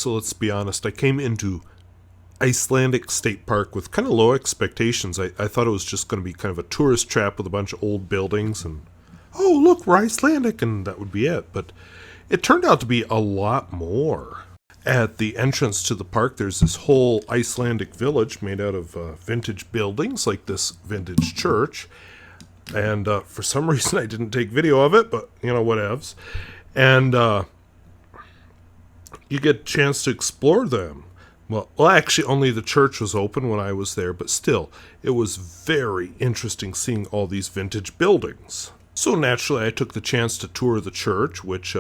so let's be honest. I came into Icelandic State Park with kind of low expectations. I thought it was just going to be kind of a tourist trap with a bunch of old buildings and, oh, look, we're Icelandic, and that would be it. But it turned out to be a lot more. At the entrance to the park, there's this whole Icelandic village made out of vintage buildings, like this vintage church. And for some reason, I didn't take video of it, but, whatevs. And you get a chance to explore them. Well, actually, only the church was open when I was there, but still, it was very interesting seeing all these vintage buildings. So naturally, I took the chance to tour the church, which,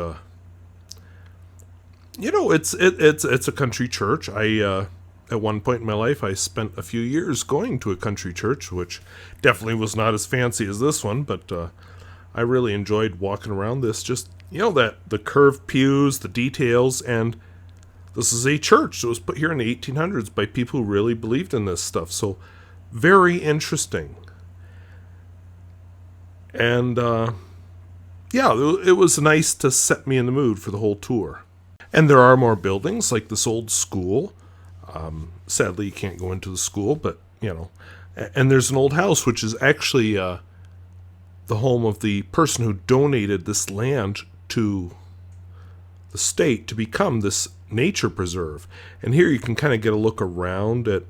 it's a country church. At one point in my life, I spent a few years going to a country church, which definitely was not as fancy as this one, but I really enjoyed walking around this. Just, that the curved pews, the details, and this is a church that was put here in the 1800s by people who really believed in this stuff. So, very interesting. And, it was nice to set me in the mood for the whole tour. And there are more buildings, like this old school. Sadly, you can't go into the school, but, And there's an old house, which is actually the home of the person who donated this land to the state to become this nature preserve. And here you can kind of get a look around at,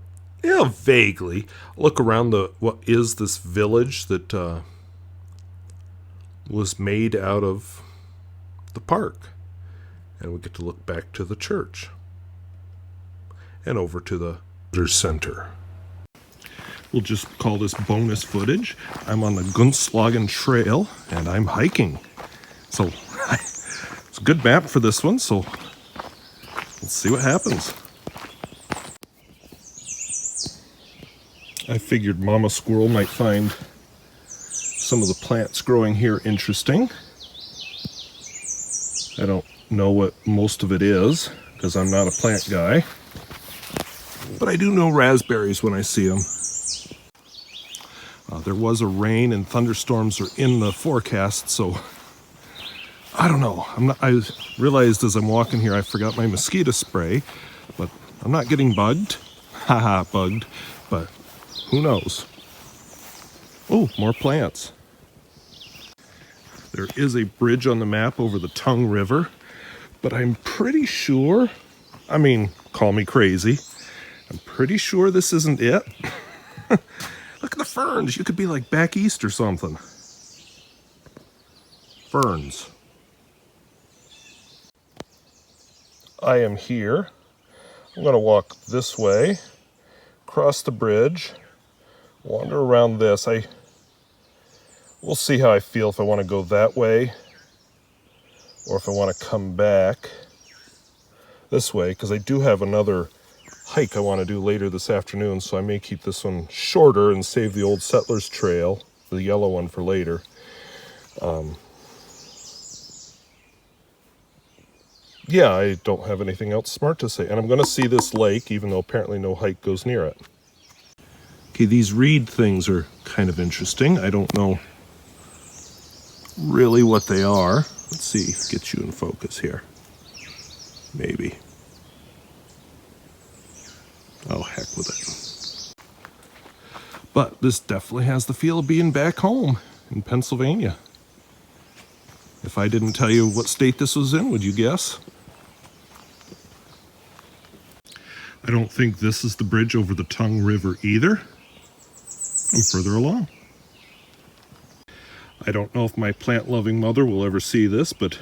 vaguely look around what is this village that was made out of the park. And we get to look back to the church and over to the visitor center. We'll just call this bonus footage. I'm on the Gunslagen Trail and I'm hiking. So it's a good map for this one, so let's see what happens. I figured Mama Squirrel might find some of the plants growing here interesting. I don't know what most of it is because I'm not a plant guy, but I do know raspberries when I see them. There was a rain and thunderstorms are in the forecast, so I don't know. I realized as I'm walking here I forgot my mosquito spray, but I'm not getting bugged. Haha, bugged, but who knows? Oh, more plants. There is a bridge on the map over the Tongue River, but I'm pretty sure, call me crazy, I'm pretty sure this isn't it. Look at the ferns. You could be like back east or something. Ferns. I am here. I'm going to walk this way, cross the bridge, wander around this. We'll see how I feel if I want to go that way or if I want to come back this way, because I do have another hike I want to do later this afternoon, so I may keep this one shorter and save the old Settlers Trail, the yellow one, for later. Yeah, I don't have anything else smart to say. And I'm going to see this lake, even though apparently no hike goes near it. Okay, these reed things are kind of interesting. I don't know really what they are. Let's see, get you in focus here. Maybe. Oh, heck with it. But this definitely has the feel of being back home in Pennsylvania. If I didn't tell you what state this was in, would you guess? I don't think this is the bridge over the Tongue River either. I'm further along. I don't know if my plant-loving mother will ever see this, but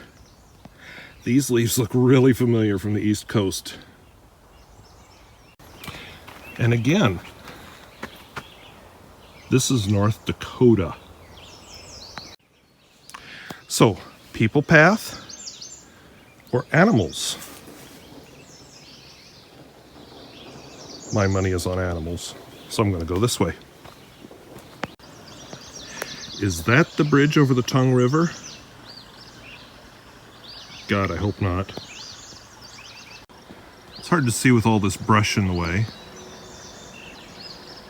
these leaves look really familiar from the East Coast. And again, this is North Dakota. So, people path or animals? My money is on animals, so I'm going to go this way. Is that the bridge over the Tongue River? God, I hope not. It's hard to see with all this brush in the way,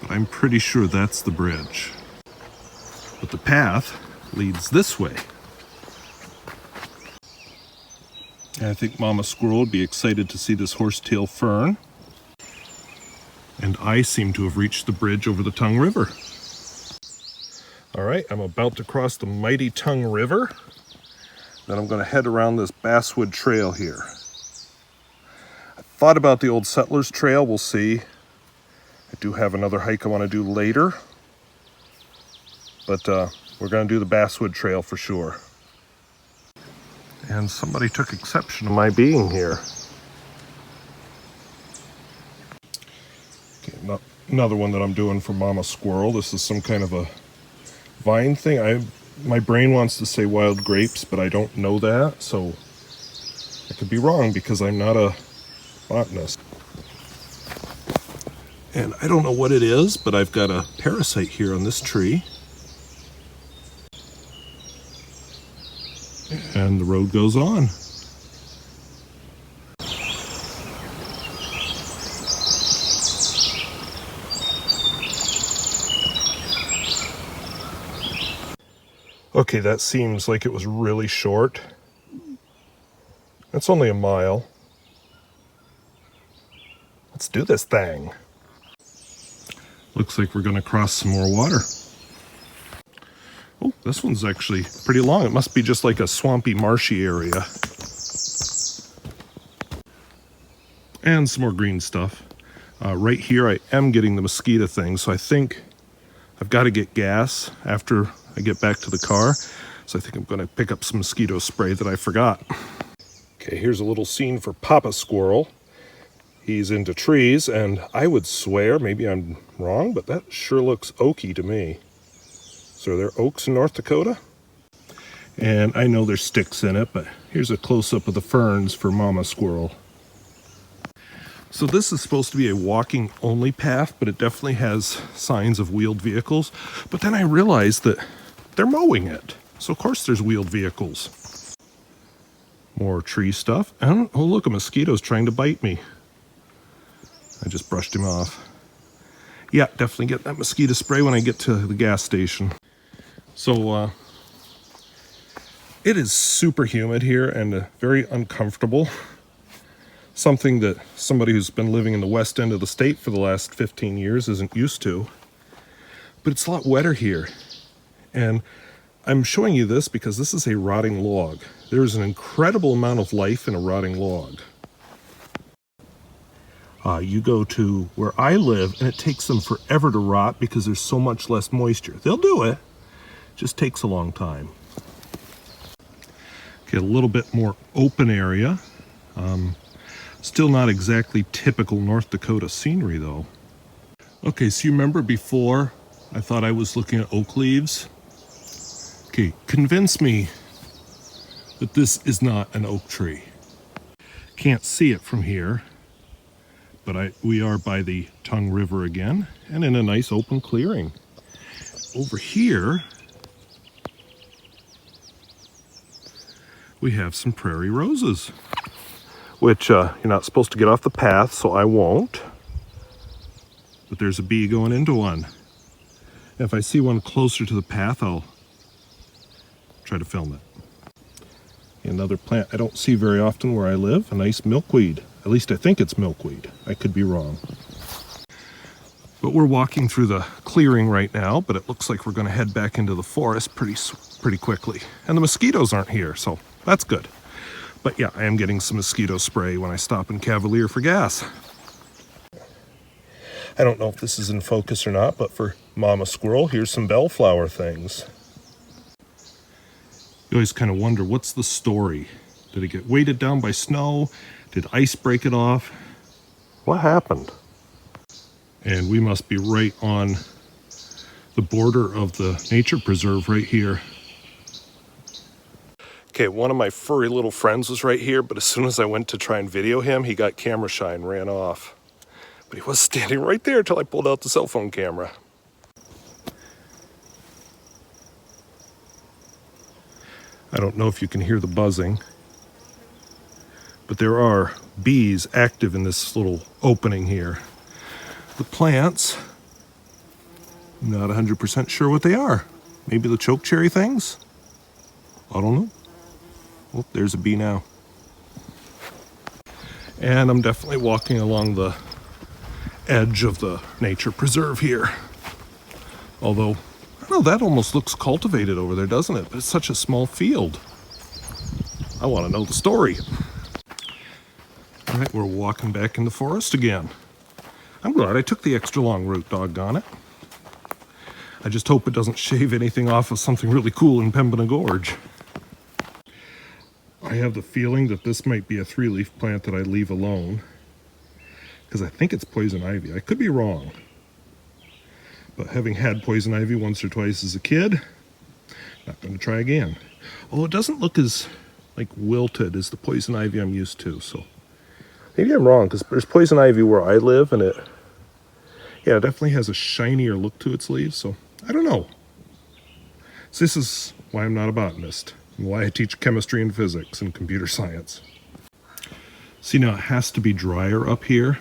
but I'm pretty sure that's the bridge. But the path leads this way. I think Mama Squirrel would be excited to see this horsetail fern. And I seem to have reached the bridge over the Tongue River. All right, I'm about to cross the mighty Tongue River. Then I'm going to head around this basswood trail here. I thought about the old Settlers Trail, we'll see. I do have another hike I want to do later. But we're going to do the basswood trail for sure. And somebody took exception to my being here. Okay, another one that I'm doing for Mama Squirrel. This is some kind of a vine thing. My brain wants to say wild grapes, but I don't know that, so I could be wrong because I'm not a botanist. And I don't know what it is, but I've got a parasite here on this tree. And the road goes on. Okay, that seems like it was really short. It's only a mile. Let's do this thing. Looks like we're going to cross some more water. Oh, this one's actually pretty long. It must be just like a swampy, marshy area. And some more green stuff. Right here I am getting the mosquito thing, so I think I've got to get gas after I get back to the car. So I think I'm going to pick up some mosquito spray that I forgot. Okay, here's a little scene for Papa Squirrel. He's into trees, and I would swear, maybe I'm wrong, but that sure looks oaky to me. So are there oaks in North Dakota? And I know there's sticks in it, but here's a close-up of the ferns for Mama Squirrel. So this is supposed to be a walking-only path, but it definitely has signs of wheeled vehicles. But then I realized that they're mowing it. So of course there's wheeled vehicles. More tree stuff. And oh look, a mosquito's trying to bite me. I just brushed him off. Yeah, definitely get that mosquito spray when I get to the gas station. So, it is super humid here and very uncomfortable. Something that somebody who's been living in the west end of the state for the last 15 years isn't used to. But it's a lot wetter here. And I'm showing you this because this is a rotting log. There's an incredible amount of life in a rotting log. You go to where I live and it takes them forever to rot because there's so much less moisture. They'll do it, just takes a long time. Okay, a little bit more open area. Still not exactly typical North Dakota scenery though. Okay, so you remember before I thought I was looking at oak leaves? Okay, convince me that this is not an oak tree. Can't see it from here. But we are by the Tongue River again, and in a nice open clearing. Over here, we have some prairie roses, which you're not supposed to get off the path, so I won't. But there's a bee going into one. If I see one closer to the path, I'll try to film it. Another plant I don't see very often where I live, a nice milkweed. At least I think it's milkweed. I could be wrong. But we're walking through the clearing right now, but it looks like we're going to head back into the forest pretty quickly. And the mosquitoes aren't here, so that's good. But yeah, I am getting some mosquito spray when I stop in Cavalier for gas. I don't know if this is in focus or not, but for Mama Squirrel, here's some bellflower things. You always kind of wonder, what's the story? Did it get weighted down by snow? Did ice break it off? What happened? And we must be right on the border of the nature preserve right here. Okay, one of my furry little friends was right here, but as soon as I went to try and video him, he got camera shy and ran off. But he was standing right there until I pulled out the cell phone camera. I don't know if you can hear the buzzing, but there are bees active in this little opening here. The plants, I'm not 100% sure what they are. Maybe the chokecherry things? I don't know. Oh, there's a bee now. And I'm definitely walking along the edge of the nature preserve here. Although, I don't know, that almost looks cultivated over there, doesn't it? But it's such a small field. I want to know the story. All right, we're walking back in the forest again. I'm glad I took the extra long route, doggone it. I just hope it doesn't shave anything off of something really cool in Pembina Gorge. I have the feeling that this might be a 3-leaf plant that I leave alone, because I think it's poison ivy. I could be wrong. But having had poison ivy once or twice as a kid, not going to try again. Oh, it doesn't look as like wilted as the poison ivy I'm used to, so maybe I'm wrong, because there's poison ivy where I live, and it definitely has a shinier look to its leaves, so I don't know. So this is why I'm not a botanist, and why I teach chemistry and physics and computer science. See, now it has to be drier up here,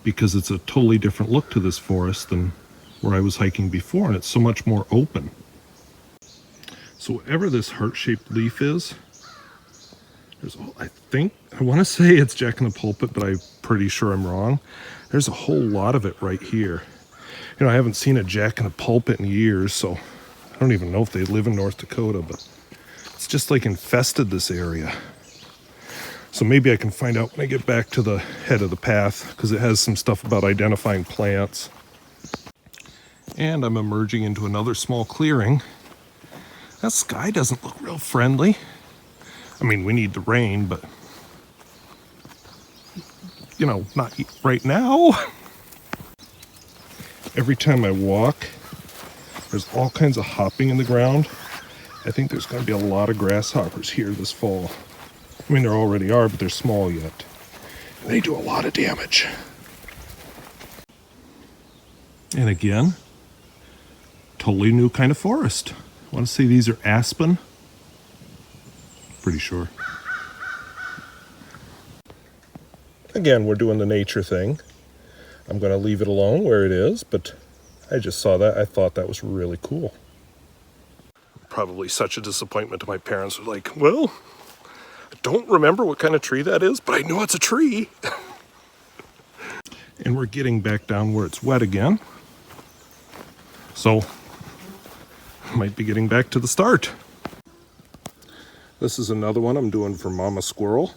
because it's a totally different look to this forest than where I was hiking before, and it's so much more open. So whatever this heart-shaped leaf is, I want to say it's Jack in the Pulpit, but I'm pretty sure I'm wrong. There's a whole lot of it right here. I haven't seen a Jack in the Pulpit in years, so I don't even know if they live in North Dakota, but it's just like infested this area. So maybe I can find out when I get back to the head of the path, because it has some stuff about identifying plants. And I'm emerging into another small clearing. That sky doesn't look real friendly. I mean, we need the rain, but, not right now. Every time I walk, there's all kinds of hopping in the ground. I think there's going to be a lot of grasshoppers here this fall. I mean, there already are, but they're small yet. And they do a lot of damage. And again, totally new kind of forest. I want to say these are aspen. Pretty sure. Again, we're doing the nature thing. I'm going to leave it alone where it is, but I just saw that. I thought that was really cool. Probably such a disappointment to my parents. Were like, well, I don't remember what kind of tree that is, but I know it's a tree. And we're getting back down where it's wet again. So, I might be getting back to the start. This is another one I'm doing for Mama Squirrel.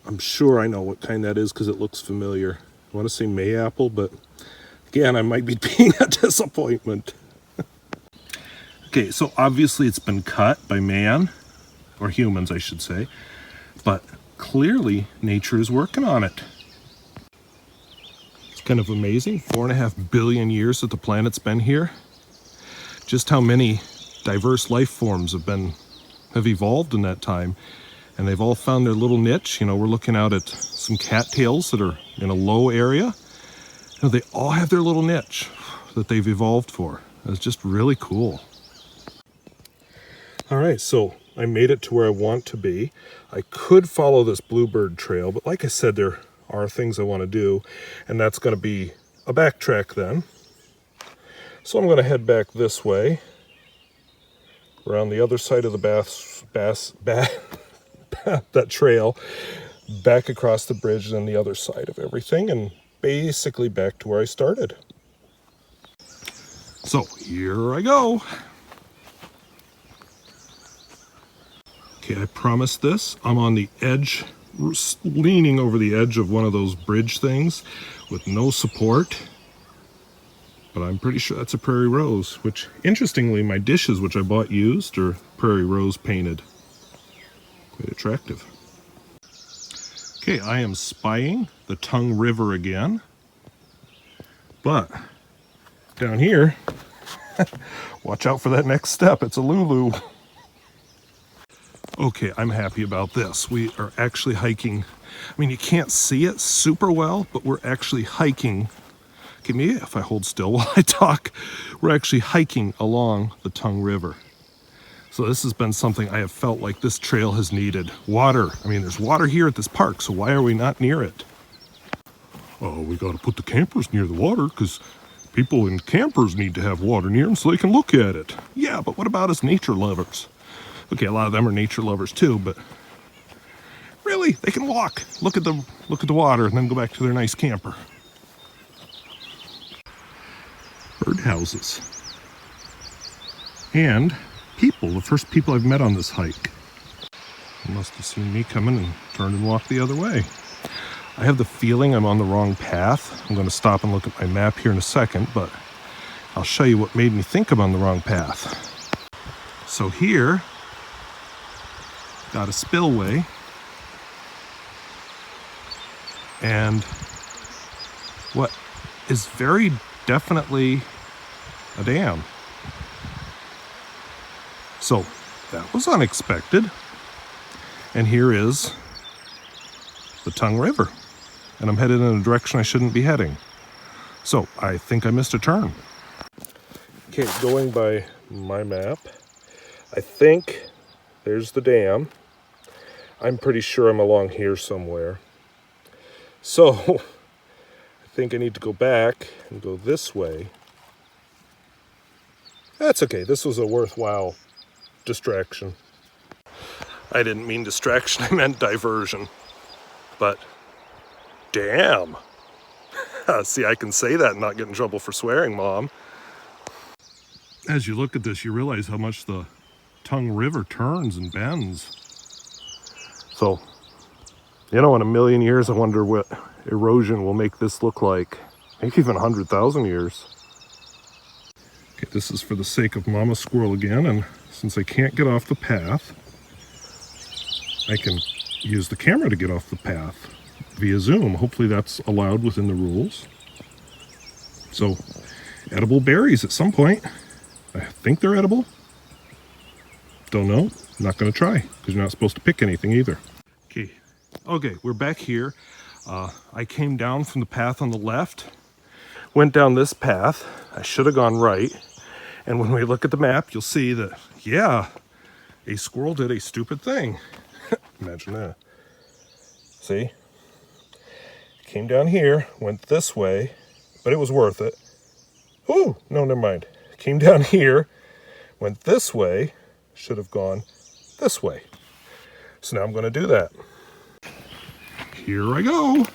I'm sure I know what kind that is because it looks familiar. I want to say mayapple, but again, I might be being a disappointment. Okay, so obviously it's been cut by man, or humans I should say, but clearly nature is working on it. It's kind of amazing, 4.5 billion years that the planet's been here. Just how many diverse life forms have evolved in that time, and they've all found their little niche. We're looking out at some cattails that are in a low area. They all have their little niche that they've evolved for. It's just really cool. All right, so I made it to where I want to be. I could follow this bluebird trail, but like I said, there are things I want to do, and that's going to be a backtrack then. So I'm going to head back this way, around the other side of the that trail, back across the bridge, and then the other side of everything, and basically back to where I started. So here I go. Okay, I promised this. I'm on the edge, leaning over the edge of one of those bridge things with no support. But I'm pretty sure that's a prairie rose, which, interestingly, my dishes, which I bought used, are prairie rose painted. Quite attractive. Okay, I am spying the Tongue River again. But down here, watch out for that next step. It's a Lulu. Okay, I'm happy about this. We are actually hiking. I mean, you can't see it super well, but we're actually hiking. Okay, maybe if I hold still while I talk, we're actually hiking along the Tongue River. So this has been something I have felt like this trail has needed. Water. I mean, there's water here at this park, so why are we not near it? Oh, we got to put the campers near the water because people in campers need to have water near them so they can look at it. Yeah, but what about us nature lovers? Okay, a lot of them are nature lovers too, but really, Finally, they can walk. Look at the water and then go back to their nice camper. Birdhouses. And people, the first people I've met on this hike. They must have seen me coming and turned and walked the other way. I have the feeling I'm on the wrong path. I'm going to stop and look at my map here in a second, but I'll show you what made me think I'm on the wrong path. So here, got a spillway, and what is very definitely a dam. So that was unexpected. And here is the Tongue River. And I'm headed in a direction I shouldn't be heading. So I think I missed a turn. Okay, going by my map, I think there's the dam. I'm pretty sure I'm along here somewhere. So I think I need to go back and go this way. That's okay. This was a worthwhile distraction. I didn't mean distraction, I meant diversion. But, damn. See, I can say that and not get in trouble for swearing, Mom. As you look at this, you realize how much the Tongue River turns and bends. So, in a million years, I wonder what erosion will make this look like. Maybe even 100,000 years. Okay, this is for the sake of Mama Squirrel again, and since I can't get off the path, I can use the camera to get off the path via Zoom. Hopefully that's allowed within the rules. So, edible berries at some point. I think they're edible. Don't know. I'm not going to try, because you're not supposed to pick anything either. Okay, we're back here. I came down from the path on the left, went down this path. I should have gone right. And when we look at the map, you'll see that, yeah, a squirrel did a stupid thing. Imagine that. See? Came down here, went this way, but it was worth it. Ooh, no, never mind. Came down here, went this way, should have gone this way. So now I'm going to do that. Here I go.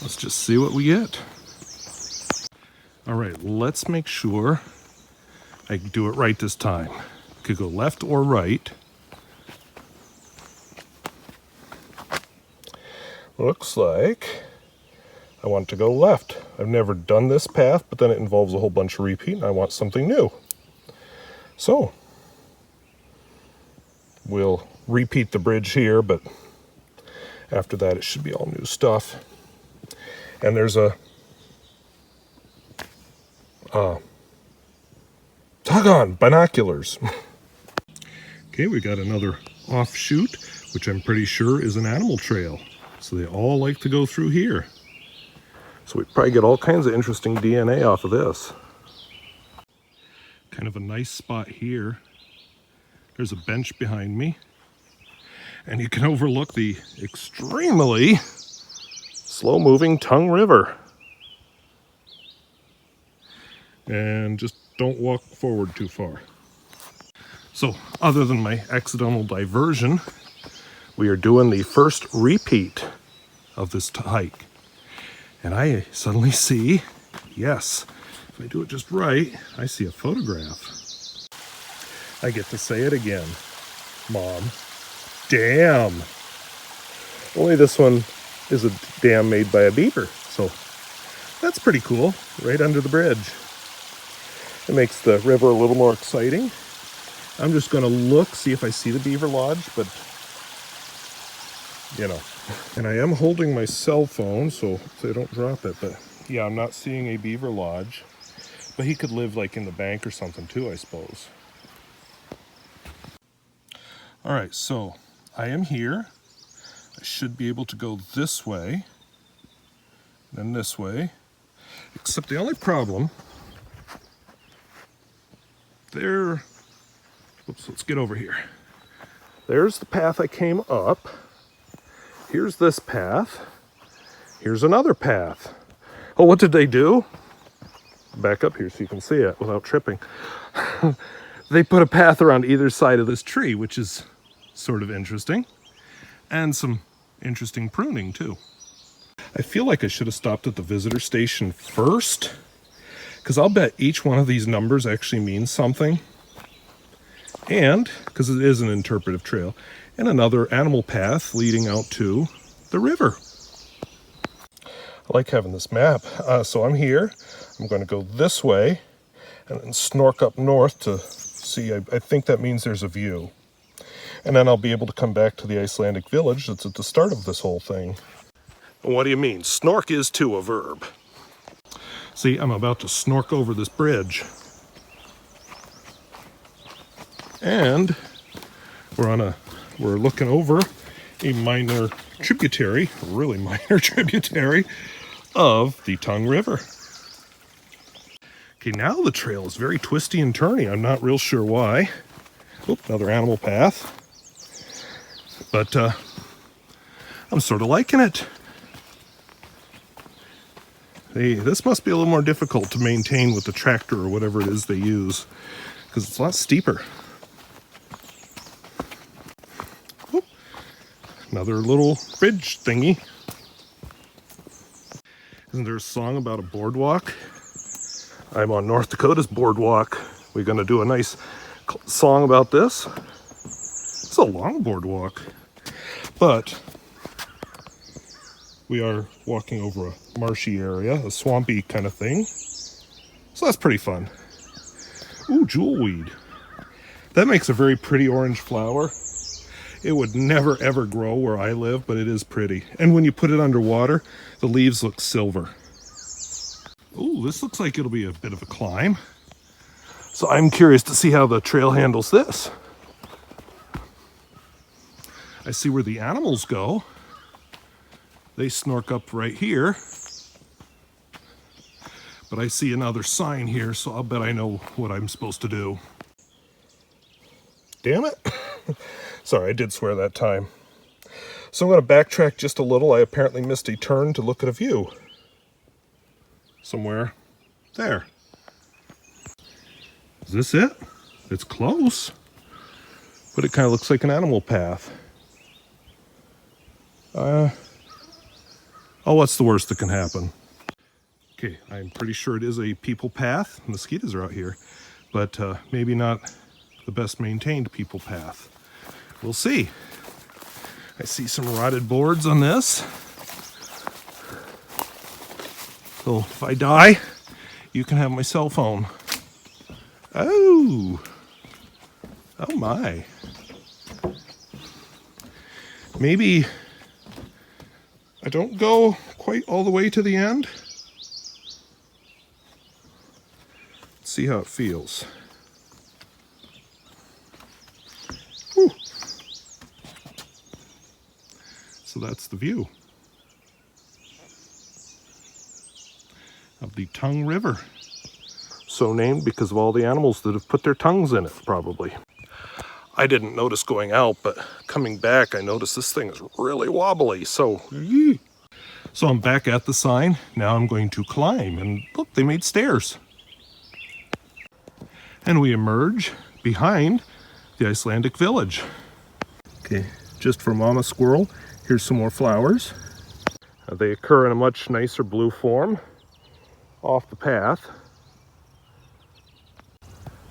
Let's just see what we get. All right, let's make sure I can do it right this time. Could go left or right. Looks like I want to go left. I've never done this path, but then it involves a whole bunch of repeat, and I want something new. So, we'll repeat the bridge here, but after that it should be all new stuff. And there's a doggone binoculars. Okay, we got another offshoot, which I'm pretty sure is an animal trail. So they all like to go through here. So we probably get all kinds of interesting DNA off of this. Kind of a nice spot here. There's a bench behind me. And you can overlook the extremely slow-moving Tongue River. And just don't walk forward too far. So, other than my accidental diversion, we are doing the first repeat of this hike. And I suddenly see, yes, if I do it just right, I see a photograph. I get to say it again. Mom, dam. Only this one is a dam made by a beaver. So that's pretty cool, right under the bridge. It makes the river a little more exciting. I'm just going to look, see if I see the beaver lodge, but you know. And I am holding my cell phone, so I don't drop it. But yeah, I'm not seeing a beaver lodge. But he could live like in the bank or something too, I suppose. All right, so I am here. I should be able to go this way, then this way. Except the only problem, oops, let's get over here. There's the path I came up. Here's this path. Here's another path. Oh, what did they do? Back up here so you can see it without tripping. They put a path around either side of this tree, which is sort of interesting. And some interesting pruning too. I feel like I should have stopped at the visitor station first, because I'll bet each one of these numbers actually means something. And, because it is an interpretive trail, and another animal path leading out to the river. I like having this map. So I'm here. I'm going to go this way and then snork up north to see. I think that means there's a view. And then I'll be able to come back to the Icelandic village that's at the start of this whole thing. What do you mean? Snork is too a verb. See, I'm about to snork over this bridge. And we're looking over a minor tributary, a really minor tributary of the Tongue River. Okay, now the trail is very twisty and turny. I'm not real sure why. Oop, another animal path. But I'm sort of liking it. This must be a little more difficult to maintain with the tractor or whatever it is they use, because it's a lot steeper. Oop, another little bridge thingy. Isn't there a song about a boardwalk? I'm on North Dakota's boardwalk. We're going to do a nice song about this. It's a long boardwalk, but we are walking over a marshy area, a swampy kind of thing. So that's pretty fun. Ooh, jewelweed. That makes a very pretty orange flower. It would never ever grow where I live, but it is pretty. And when you put it underwater, the leaves look silver. Ooh, this looks like it'll be a bit of a climb. So I'm curious to see how the trail handles this. I see where the animals go. They snork up right here. But I see another sign here, so I'll bet I know what I'm supposed to do. Damn it. Sorry, I did swear that time. So I'm going to backtrack just a little. I apparently missed a turn to look at a view. Somewhere there. Is this it? It's close. But it kind of looks like an animal path. Oh, what's the worst that can happen? Okay, I'm pretty sure it is a people path. Mosquitoes are out here. But maybe not the best maintained people path. We'll see. I see some rotted boards on this. So if I die, you can have my cell phone. Oh. Oh my. Maybe I don't go quite all the way to the end. Let's see how it feels. Whew. So that's the view of the Tongue River. So named because of all the animals that have put their tongues in it, probably. I didn't notice going out, but coming back, I noticed this thing is really wobbly, so I'm back at the sign. Now I'm going to climb, and look, they made stairs. And we emerge behind the Icelandic village. Okay, just for Mama Squirrel, here's some more flowers. They occur in a much nicer blue form off the path.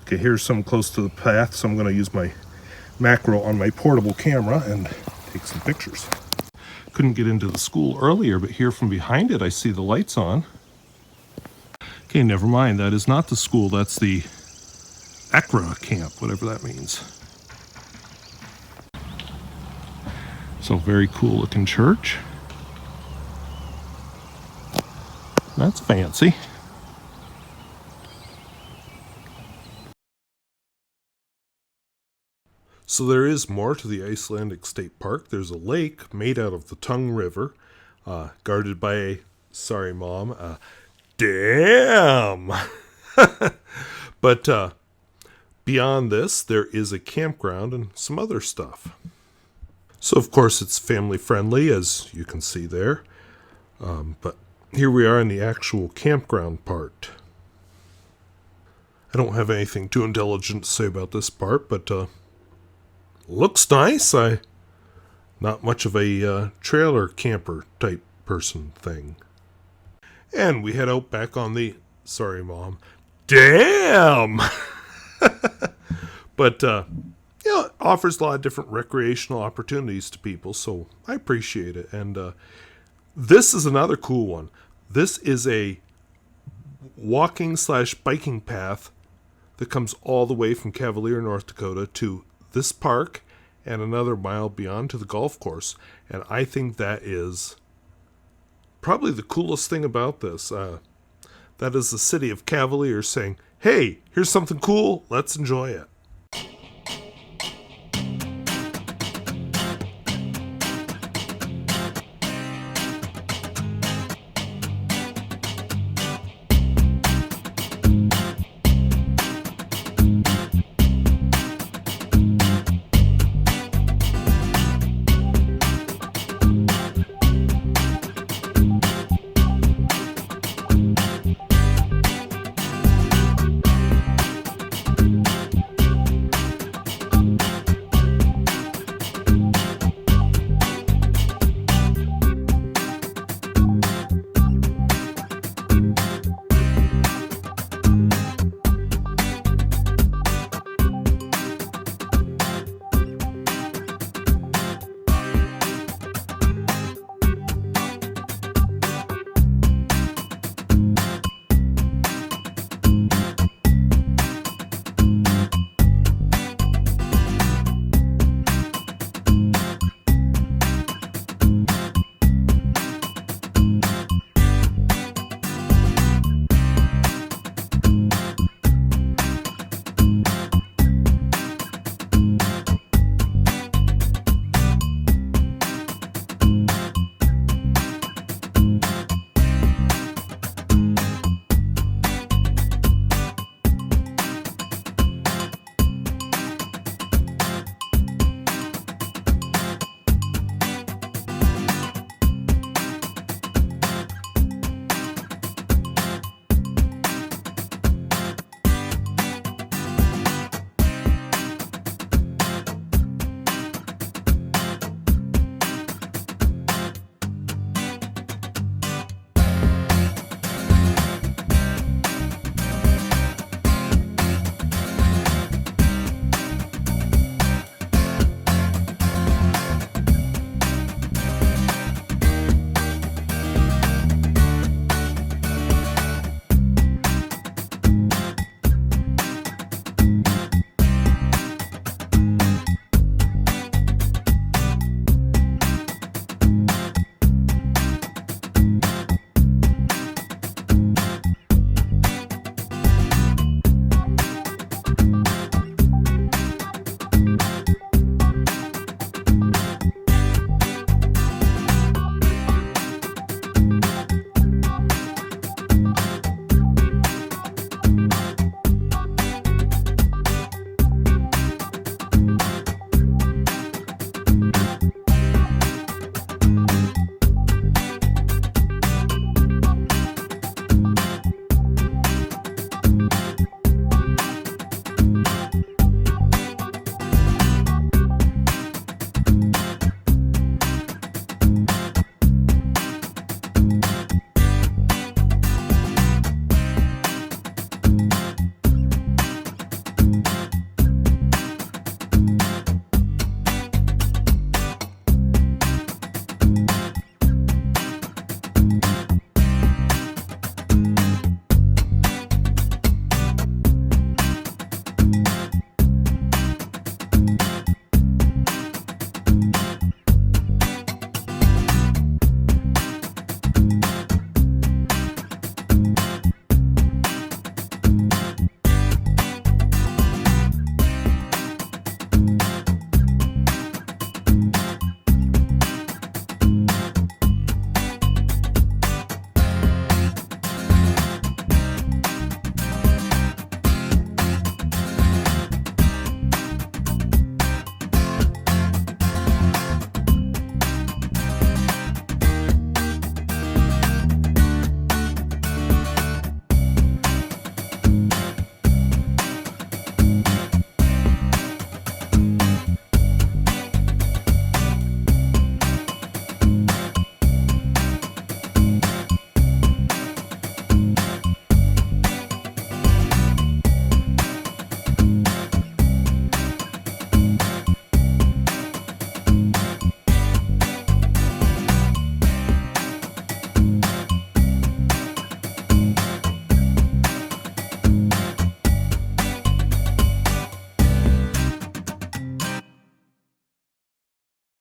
Okay, here's some close to the path, so I'm going to use my macro on my portable camera and take some pictures. Couldn't get into the school earlier, but here from behind it I see the lights on. Okay, never mind, that is not the school, that's the Accra camp, whatever that means. So very cool looking church. That's fancy. So there is more to the Icelandic State Park. There's a lake made out of the Tongue River, guarded by a, sorry mom, damn! But beyond this, there is a campground and some other stuff. So of course it's family friendly, as you can see there. But here we are in the actual campground part. I don't have anything too intelligent to say about this part, but looks nice. I Not much of a trailer camper type person thing. And we head out back on the, sorry, Mom. Damn! But, it offers a lot of different recreational opportunities to people, so I appreciate it. And this is another cool one. This is a walking/biking path that comes all the way from Cavalier, North Dakota to this park and another mile beyond to the golf course. And I think that is probably the coolest thing about this. That is the city of Cavalier saying, hey, here's something cool, let's enjoy it.